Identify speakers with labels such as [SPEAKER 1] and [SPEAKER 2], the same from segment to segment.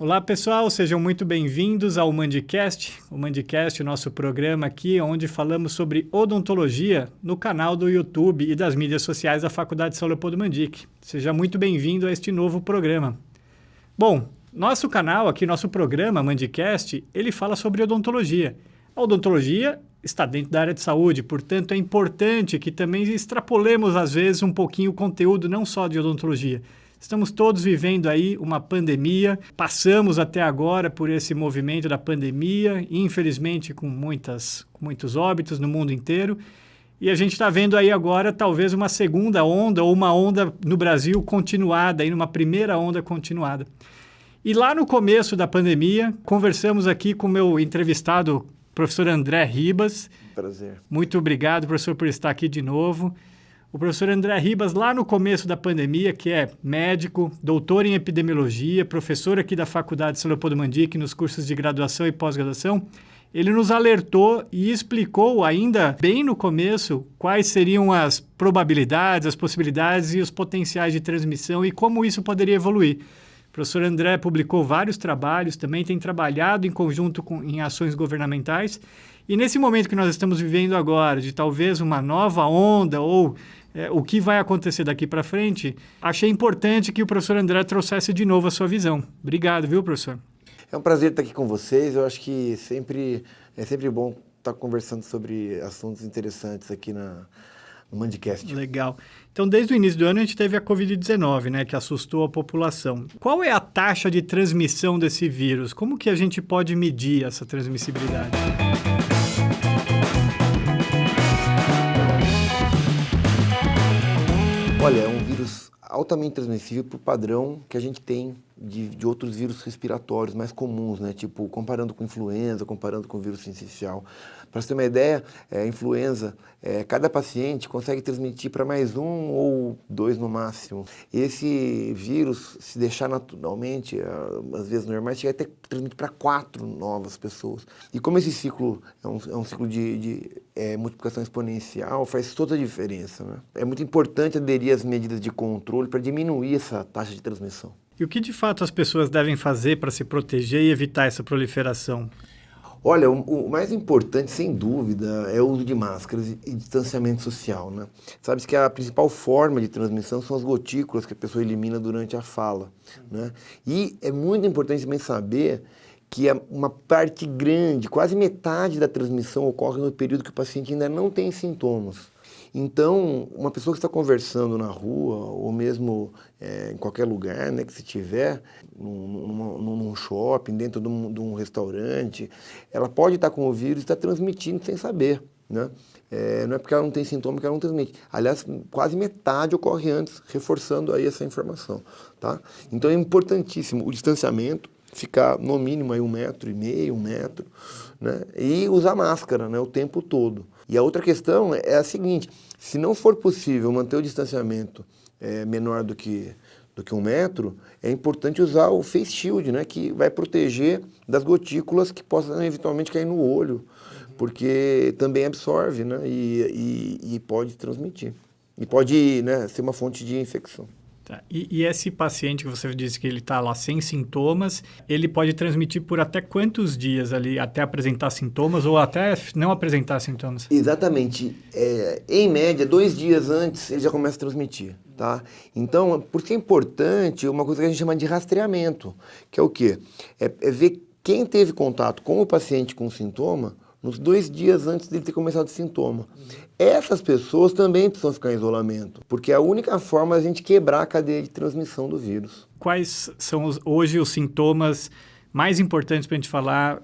[SPEAKER 1] Olá pessoal, sejam muito bem-vindos ao Mandicast. O Mandicast é o nosso programa aqui onde falamos sobre odontologia no canal do YouTube e das mídias sociais da Faculdade São Leopoldo Mandic. Seja muito bem-vindo a este novo programa. Bom, nosso canal aqui, nosso programa Mandicast, ele fala sobre odontologia. A odontologia está dentro da área de saúde, portanto é importante que também extrapolemos às vezes um pouquinho o conteúdo não só de odontologia. Estamos todos vivendo aí uma pandemia, passamos até agora por esse movimento da pandemia, infelizmente com muitos óbitos no mundo inteiro, e a gente está vendo aí agora talvez uma segunda onda ou uma onda no Brasil continuada, aí numa primeira onda continuada. E lá no começo da pandemia, conversamos aqui com o meu entrevistado, professor André Ribas.
[SPEAKER 2] Prazer.
[SPEAKER 1] Muito obrigado, professor, por estar aqui de novo. O professor André Ribas, lá no começo da pandemia, que é médico, doutor em epidemiologia, professor aqui da Faculdade São Leopoldo Mandic, nos cursos de graduação e pós-graduação, ele nos alertou e explicou, ainda bem no começo, quais seriam as probabilidades, as possibilidades e os potenciais de transmissão e como isso poderia evoluir. O professor André publicou vários trabalhos, também tem trabalhado em conjunto em ações governamentais. E nesse momento que nós estamos vivendo agora, de talvez uma nova onda ou o que vai acontecer daqui para frente, achei importante que o professor André trouxesse de novo a sua visão. Obrigado, viu, professor?
[SPEAKER 2] É um prazer estar aqui com vocês. Eu acho que é sempre bom estar conversando sobre assuntos interessantes aqui no Mandicast.
[SPEAKER 1] Legal. Então, desde o início do ano, a gente teve a Covid-19, né, que assustou a população. Qual é a taxa de transmissão desse vírus? Como que a gente pode medir essa transmissibilidade?
[SPEAKER 2] Olha, é um vírus altamente transmissível por padrão que a gente tem de outros vírus respiratórios mais comuns, né? Tipo, comparando com influenza, comparando com vírus sincicial. Para você ter uma ideia, influenza, cada paciente consegue transmitir para mais um ou dois no máximo. Esse vírus, se deixar naturalmente, às vezes normais, chega até transmitir para 4 novas pessoas. E como esse ciclo é um ciclo de multiplicação exponencial, faz toda a diferença, né? É muito importante aderir às medidas de controle para diminuir essa taxa de transmissão.
[SPEAKER 1] E o que de fato as pessoas devem fazer para se proteger e evitar essa proliferação?
[SPEAKER 2] Olha, o mais importante, sem dúvida, é o uso de máscaras e distanciamento social, né? Sabe-se que a principal forma de transmissão são as gotículas que a pessoa elimina durante a fala, né? E é muito importante também saber que uma parte grande, quase metade da transmissão ocorre no período que o paciente ainda não tem sintomas. Então, uma pessoa que está conversando na rua, ou mesmo em qualquer lugar, né, que se tiver, num shopping, dentro de um restaurante, ela pode estar com o vírus e estar transmitindo sem saber, né? Não é porque ela não tem sintoma que ela não transmite. Aliás, quase metade ocorre antes, reforçando aí essa informação, tá? Então é importantíssimo o distanciamento, ficar no mínimo aí 1,5 metro, 1 metro, né? E usar máscara, né, o tempo todo. E a outra questão é a seguinte: se não for possível manter o distanciamento menor do que 1 metro, é importante usar o face shield, né, que vai proteger das gotículas que possam eventualmente cair no olho, porque também absorve, né, e pode transmitir. E pode, né, ser uma fonte de infecção.
[SPEAKER 1] Tá. E esse paciente que você disse que ele está lá sem sintomas, ele pode transmitir por até quantos dias ali, até apresentar sintomas ou até não apresentar sintomas?
[SPEAKER 2] Exatamente. Em média, 2 dias antes ele já começa a transmitir, tá? Então, por isso é importante uma coisa que a gente chama de rastreamento, que é o quê? É ver quem teve contato com o paciente com sintoma nos 2 dias antes dele ter começado o sintoma. Essas pessoas também precisam ficar em isolamento, porque é a única forma de a gente quebrar a cadeia de transmissão do vírus.
[SPEAKER 1] Quais são hoje os sintomas mais importantes para a gente falar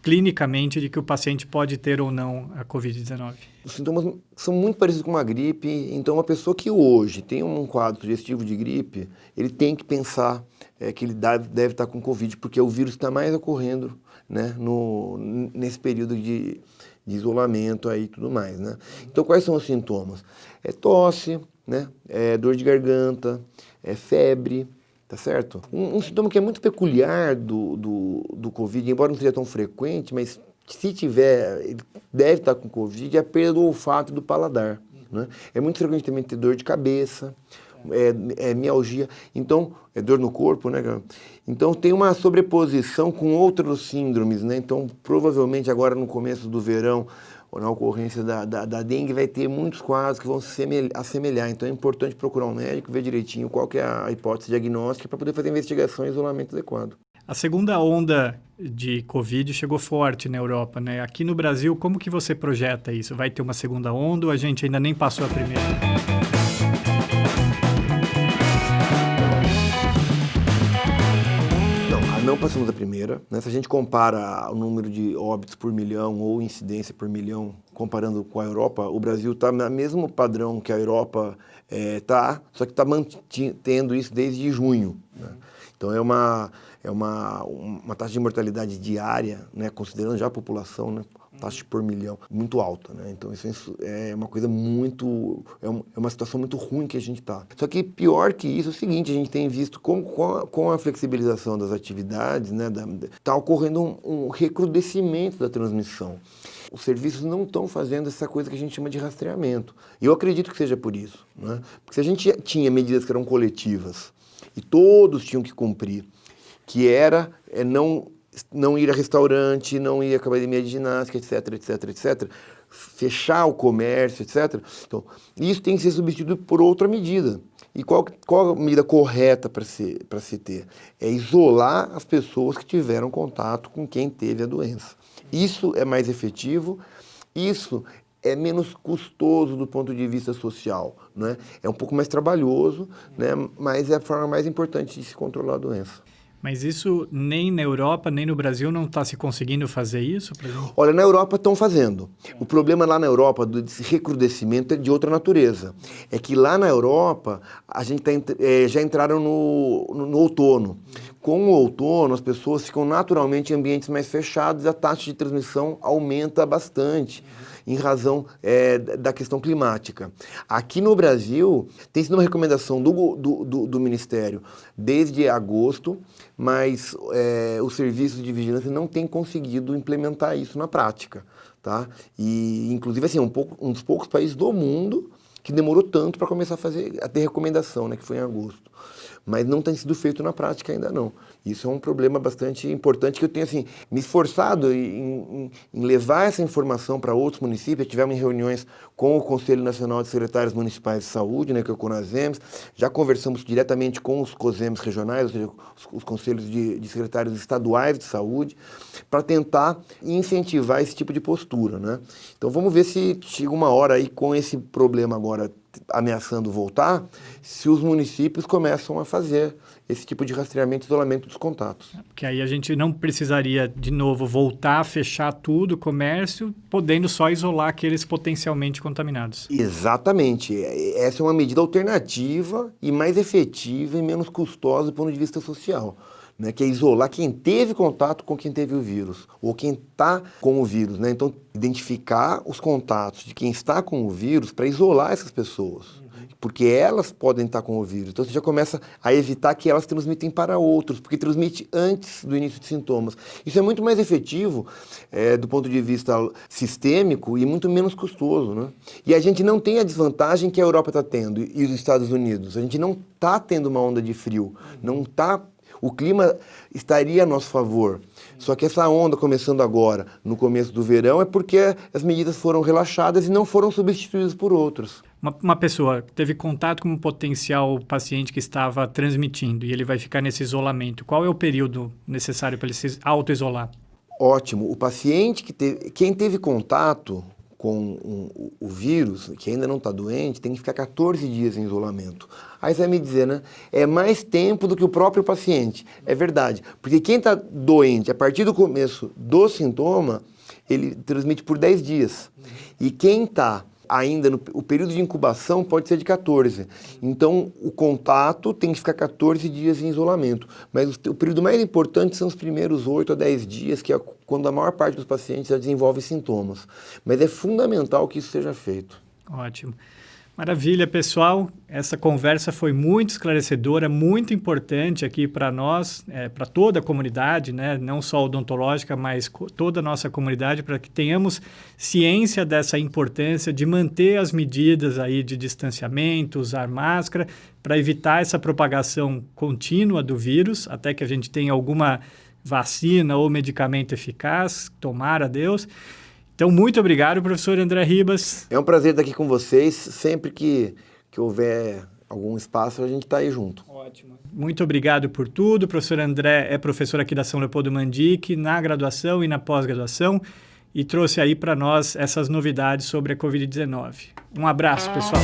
[SPEAKER 1] clinicamente de que o paciente pode ter ou não a Covid-19?
[SPEAKER 2] Os sintomas são muito parecidos com uma gripe, então uma pessoa que hoje tem um quadro sugestivo de gripe, ele tem que pensar que ele deve estar com Covid, porque o vírus está mais ocorrendo, né, nesse período de isolamento aí e tudo mais, né? Então, quais são os sintomas? Tosse, né? Dor de garganta, febre, tá certo? Um sintoma que é muito peculiar do Covid, embora não seja tão frequente, mas se tiver, ele deve estar com Covid, é a perda do olfato e do paladar, né? É muito frequente também ter dor de cabeça, mialgia, então, é dor no corpo, né, cara? Então tem uma sobreposição com outros síndromes, né? Então, provavelmente agora no começo do verão, na ocorrência da dengue, vai ter muitos quadros que vão se assemelhar. Então é importante procurar um médico, ver direitinho qual que é a hipótese diagnóstica para poder fazer investigação e isolamento adequado.
[SPEAKER 1] A segunda onda de Covid chegou forte na Europa, né? Aqui no Brasil, como que você projeta isso? Vai ter uma segunda onda ou a gente ainda nem passou a primeira?
[SPEAKER 2] Não passamos da primeira, né? Se a gente compara o número de óbitos por milhão ou incidência por milhão, comparando com a Europa, o Brasil está no mesmo padrão que a Europa está, só que está mantendo isso desde junho, né? Então é uma taxa de mortalidade diária, né? Considerando já a população, né? Taxa por milhão, muito alta, né? Então isso é uma coisa muito... É uma situação muito ruim que a gente está. Só que pior que isso é o seguinte, a gente tem visto com a flexibilização das atividades, né? Está ocorrendo um recrudescimento da transmissão. Os serviços não estão fazendo essa coisa que a gente chama de rastreamento. E eu acredito que seja por isso, né? Porque se a gente tinha medidas que eram coletivas e todos tinham que cumprir, que era não ir a restaurante, não ir à academia de ginástica, etc. Fechar o comércio, etc. Então, isso tem que ser substituído por outra medida. E qual a medida correta para se ter? É isolar as pessoas que tiveram contato com quem teve a doença. Isso é mais efetivo, isso é menos custoso do ponto de vista social, né? É um pouco mais trabalhoso, né? Mas é a forma mais importante de se controlar a doença.
[SPEAKER 1] Mas isso nem na Europa, nem no Brasil não está se conseguindo fazer isso?
[SPEAKER 2] Olha, na Europa estão fazendo. O problema lá na Europa, desse recrudescimento, é de outra natureza. É que lá na Europa, a gente já entraram no outono. Com o outono, as pessoas ficam naturalmente em ambientes mais fechados e a taxa de transmissão aumenta bastante, em razão da questão climática. Aqui no Brasil, tem sido uma recomendação do Ministério desde agosto, mas os serviços de vigilância não têm conseguido implementar isso na prática, tá? E, inclusive, assim, um dos poucos países do mundo que demorou tanto para começar a ter recomendação, né, que foi em agosto. Mas não tem sido feito na prática ainda não. Isso é um problema bastante importante que eu tenho assim, me esforçado em levar essa informação para outros municípios. Tivemos reuniões com o Conselho Nacional de Secretários Municipais de Saúde, né, que é o CONASEMS, já conversamos diretamente com os COSEMs regionais, ou seja, os conselhos de secretários estaduais de saúde, para tentar incentivar esse tipo de postura, né? Então vamos ver se chega uma hora aí com esse problema agora ameaçando voltar, se os municípios começam a fazer esse tipo de rastreamento e isolamento dos contatos.
[SPEAKER 1] Porque aí a gente não precisaria, de novo, voltar a fechar tudo, o comércio, podendo só isolar aqueles potencialmente contaminados.
[SPEAKER 2] Exatamente. Essa é uma medida alternativa e mais efetiva e menos custosa do ponto de vista social, né, que é isolar quem teve contato com quem teve o vírus, ou quem está com o vírus, né? Então, identificar os contatos de quem está com o vírus para isolar essas pessoas, porque elas podem estar com o vírus. Então, você já começa a evitar que elas transmitem para outros, porque transmite antes do início de sintomas. Isso é muito mais efetivo do ponto de vista sistêmico e muito menos custoso, né? E a gente não tem a desvantagem que a Europa está tendo e os Estados Unidos. A gente não está tendo uma onda de frio, não está... O clima estaria a nosso favor. Só que essa onda começando agora, no começo do verão, é porque as medidas foram relaxadas e não foram substituídas por outras.
[SPEAKER 1] Uma pessoa teve contato com um potencial paciente que estava transmitindo e ele vai ficar nesse isolamento. Qual é o período necessário para ele se auto-isolar?
[SPEAKER 2] Ótimo. O paciente quem teve contato com o vírus, que ainda não está doente, tem que ficar 14 dias em isolamento. Aí você vai me dizer, né? É mais tempo do que o próprio paciente. É verdade. Porque quem está doente, a partir do começo do sintoma, ele transmite por 10 dias. E quem está ainda o período de incubação pode ser de 14. Então, o contato tem que ficar 14 dias em isolamento. Mas o período mais importante são os primeiros 8 a 10 dias, que é quando a maior parte dos pacientes já desenvolve sintomas. Mas é fundamental que isso seja feito.
[SPEAKER 1] Ótimo. Maravilha, pessoal. Essa conversa foi muito esclarecedora, muito importante aqui para nós, para toda a comunidade, né? Não só odontológica, mas toda a nossa comunidade, para que tenhamos ciência dessa importância de manter as medidas aí de distanciamento, usar máscara, para evitar essa propagação contínua do vírus, até que a gente tenha alguma vacina ou medicamento eficaz, tomara a Deus. Então, muito obrigado, professor André Ribas.
[SPEAKER 2] É um prazer estar aqui com vocês. Sempre que houver algum espaço, a gente está aí junto.
[SPEAKER 1] Ótimo. Muito obrigado por tudo. O professor André é professor aqui da São Leopoldo Mandic, na graduação e na pós-graduação, e trouxe aí para nós essas novidades sobre a Covid-19. Um abraço, pessoal.